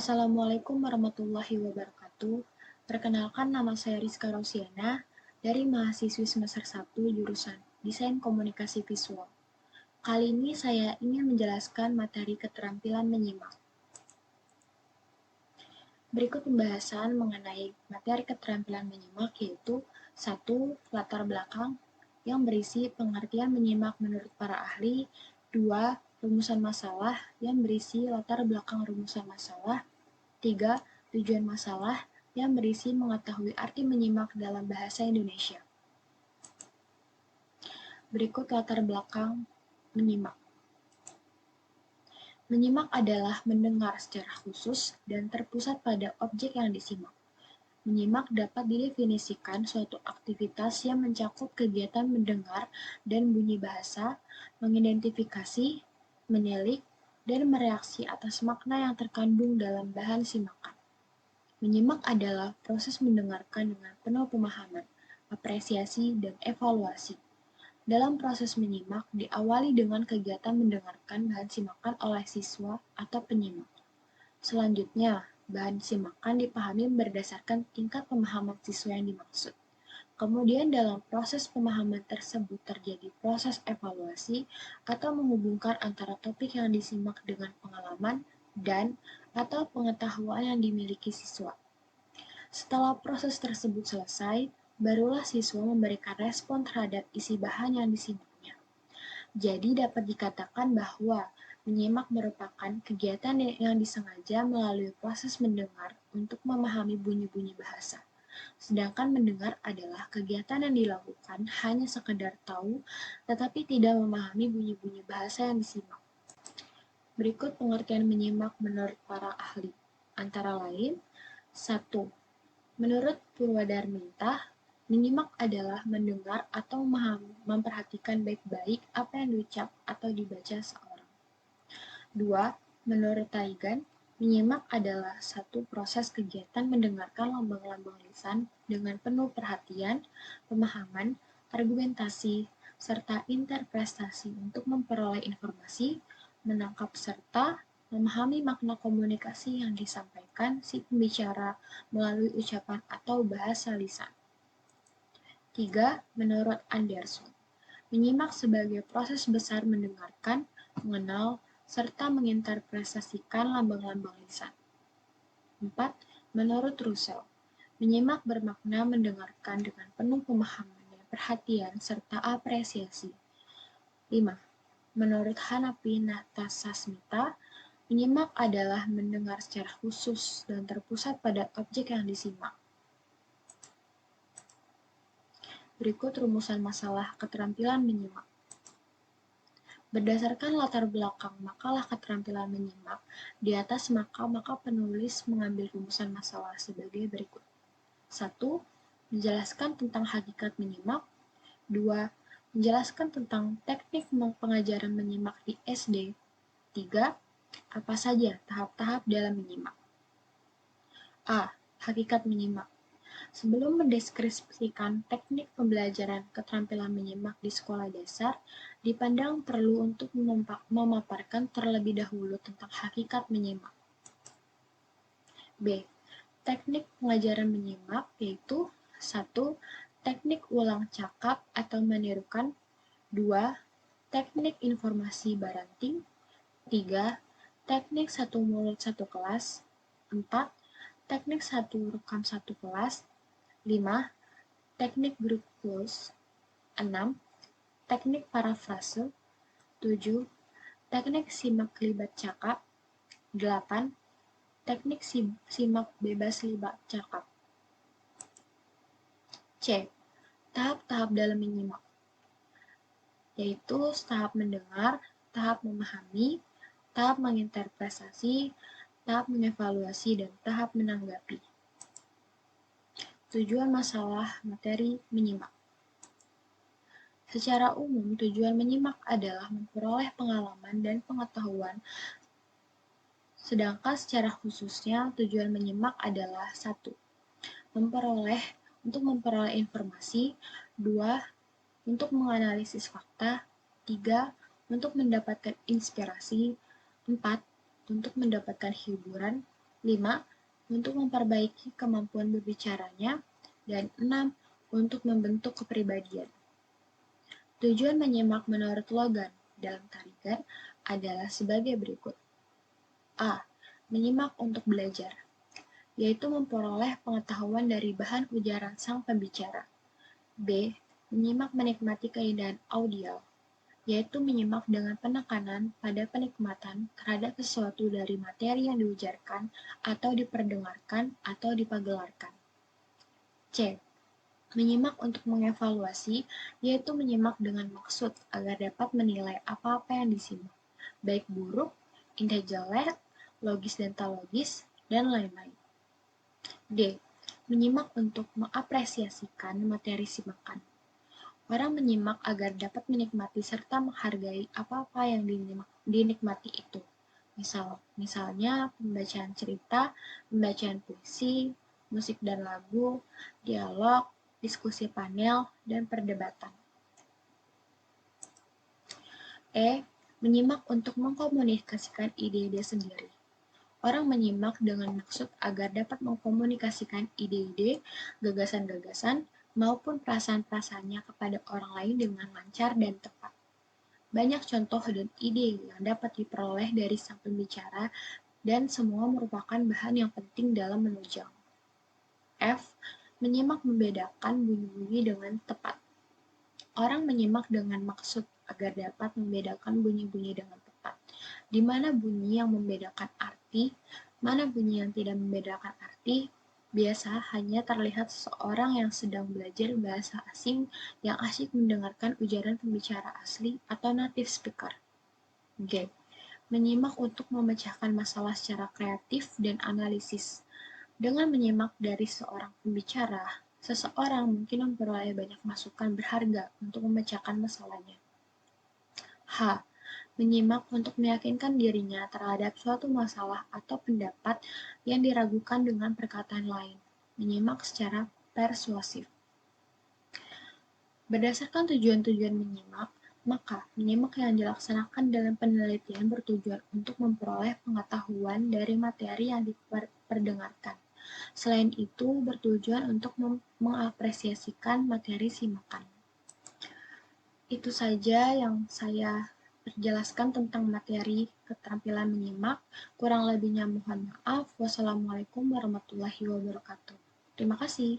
Assalamualaikum warahmatullahi wabarakatuh. Perkenalkan, nama saya Rizka Rosiana dari mahasiswi semester 1 jurusan Desain Komunikasi Visual. Kali ini saya ingin menjelaskan materi keterampilan menyimak. Berikut pembahasan mengenai materi keterampilan menyimak, yaitu 1. Latar belakang yang berisi pengertian menyimak menurut para ahli. 2. Rumusan masalah yang berisi latar belakang rumusan masalah. 3. Tujuan masalah yang berisi mengetahui arti menyimak dalam bahasa Indonesia. Berikut latar belakang menyimak. Menyimak adalah mendengar secara khusus dan terpusat pada objek yang disimak. Menyimak dapat didefinisikan suatu aktivitas yang mencakup kegiatan mendengar dan bunyi bahasa, mengidentifikasi, menilik, dan mereaksi atas makna yang terkandung dalam bahan simakan. Menyimak adalah proses mendengarkan dengan penuh pemahaman, apresiasi, dan evaluasi. Dalam proses menyimak, diawali dengan kegiatan mendengarkan bahan simakan oleh siswa atau penyimak. Selanjutnya, bahan simakan dipahami berdasarkan tingkat pemahaman siswa yang dimaksud. Kemudian dalam proses pemahaman tersebut terjadi proses evaluasi atau menghubungkan antara topik yang disimak dengan pengalaman dan atau pengetahuan yang dimiliki siswa. Setelah proses tersebut selesai, barulah siswa memberikan respon terhadap isi bahan yang disimaknya. Jadi dapat dikatakan bahwa menyimak merupakan kegiatan yang disengaja melalui proses mendengar untuk memahami bunyi-bunyi bahasa. Sedangkan mendengar adalah kegiatan yang dilakukan hanya sekedar tahu, tetapi tidak memahami bunyi-bunyi bahasa yang disimak. Berikut pengertian menyimak menurut para ahli. Antara lain, 1. Menurut Purwadarminta, menyimak adalah mendengar atau memperhatikan baik-baik apa yang diucap atau dibaca seorang. 2. Menurut Taigan, menyimak adalah satu proses kegiatan mendengarkan lambang-lambang lisan dengan penuh perhatian, pemahaman, argumentasi, serta interpretasi untuk memperoleh informasi, menangkap serta memahami makna komunikasi yang disampaikan si pembicara melalui ucapan atau bahasa lisan. 3. Menurut Anderson, menyimak sebagai proses besar mendengarkan, mengenal, serta menginterpretasikan lambang-lambang lisan. 4. Menurut Russell, menyimak bermakna mendengarkan dengan penuh pemahaman dan perhatian serta apresiasi. 5. Menurut Hanapi Natasasmita, menyimak adalah mendengar secara khusus dan terpusat pada objek yang disimak. Berikut rumusan masalah keterampilan menyimak. Berdasarkan latar belakang makalah keterampilan menyimak, di atas maka penulis mengambil rumusan masalah sebagai berikut. 1. Menjelaskan tentang hakikat menyimak. 2. Menjelaskan tentang teknik pengajaran menyimak di SD. 3. Apa saja tahap-tahap dalam menyimak? A. Hakikat menyimak. Sebelum mendeskripsikan teknik pembelajaran keterampilan menyimak di sekolah dasar, dipandang perlu untuk memaparkan terlebih dahulu tentang hakikat menyimak. B. Teknik pengajaran menyimak yaitu 1. Teknik ulang cakap atau menirukan. 2. Teknik informasi baranting. 3. Teknik satu mulut satu kelas. 4. Teknik satu rekam satu kelas. 5. Teknik grup close. 6. Teknik parafrase. 7. Teknik simak libat cakap. 8. Teknik simak bebas libat cakap. C. Tahap-tahap dalam menyimak, yaitu tahap mendengar, tahap memahami, tahap menginterpretasi, tahap mengevaluasi, dan tahap menanggapi. Tujuan masalah materi menyimak. Secara umum, tujuan menyimak adalah memperoleh pengalaman dan pengetahuan, sedangkan secara khususnya tujuan menyimak adalah 1. Untuk memperoleh informasi. 2. Untuk menganalisis fakta. 3. Untuk mendapatkan inspirasi. 4. Untuk mendapatkan hiburan. 5. Untuk memperbaiki kemampuan berbicaranya. Dan 6. Untuk membentuk kepribadian. Tujuan menyimak menurut Logan dalam tarigan adalah sebagai berikut. A. Menyimak untuk belajar, yaitu memperoleh pengetahuan dari bahan ujaran sang pembicara. B. Menyimak menikmati keindahan audio, yaitu menyimak dengan penekanan pada penikmatan terhadap sesuatu dari materi yang diujarkan atau diperdengarkan atau dipagelarkan. C. Menyimak untuk mengevaluasi, yaitu menyimak dengan maksud agar dapat menilai apa-apa yang disimak, baik buruk, indah jelek, logis dan tak logis, dan lain-lain. D. Menyimak untuk mengapresiasikan materi simakan. Orang menyimak agar dapat menikmati serta menghargai apa-apa yang dinikmati itu. Misalnya pembacaan cerita, pembacaan puisi, musik dan lagu, dialog, diskusi panel, dan perdebatan. E. Menyimak untuk mengkomunikasikan ide-ide sendiri. Orang menyimak dengan maksud agar dapat mengkomunikasikan ide-ide, gagasan-gagasan, maupun perasaan-perasaannya kepada orang lain dengan lancar dan tepat. Banyak contoh dan ide yang dapat diperoleh dari sang pembicara dan semua merupakan bahan yang penting dalam menunjang. F. Menyimak membedakan bunyi-bunyi dengan tepat. Orang menyimak dengan maksud agar dapat membedakan bunyi-bunyi dengan tepat, di mana bunyi yang membedakan arti, mana bunyi yang tidak membedakan arti. Biasa hanya terlihat seseorang yang sedang belajar bahasa asing yang asyik mendengarkan ujaran pembicara asli atau native speaker. G. Menyimak untuk memecahkan masalah secara kreatif dan analisis. Dengan menyimak dari seorang pembicara, seseorang mungkin memperoleh banyak masukan berharga untuk memecahkan masalahnya. H. Menyimak untuk meyakinkan dirinya terhadap suatu masalah atau pendapat yang diragukan dengan perkataan lain. Menyimak secara persuasif. Berdasarkan tujuan-tujuan menyimak, maka menyimak yang dilaksanakan dalam penelitian bertujuan untuk memperoleh pengetahuan dari materi yang diperdengarkan. Selain itu, bertujuan untuk mengapresiasikan materi simakan. Itu saja yang saya jelaskan tentang materi keterampilan menyimak. Kurang lebihnya mohon maaf. Wassalamualaikum warahmatullahi wabarakatuh. Terima kasih.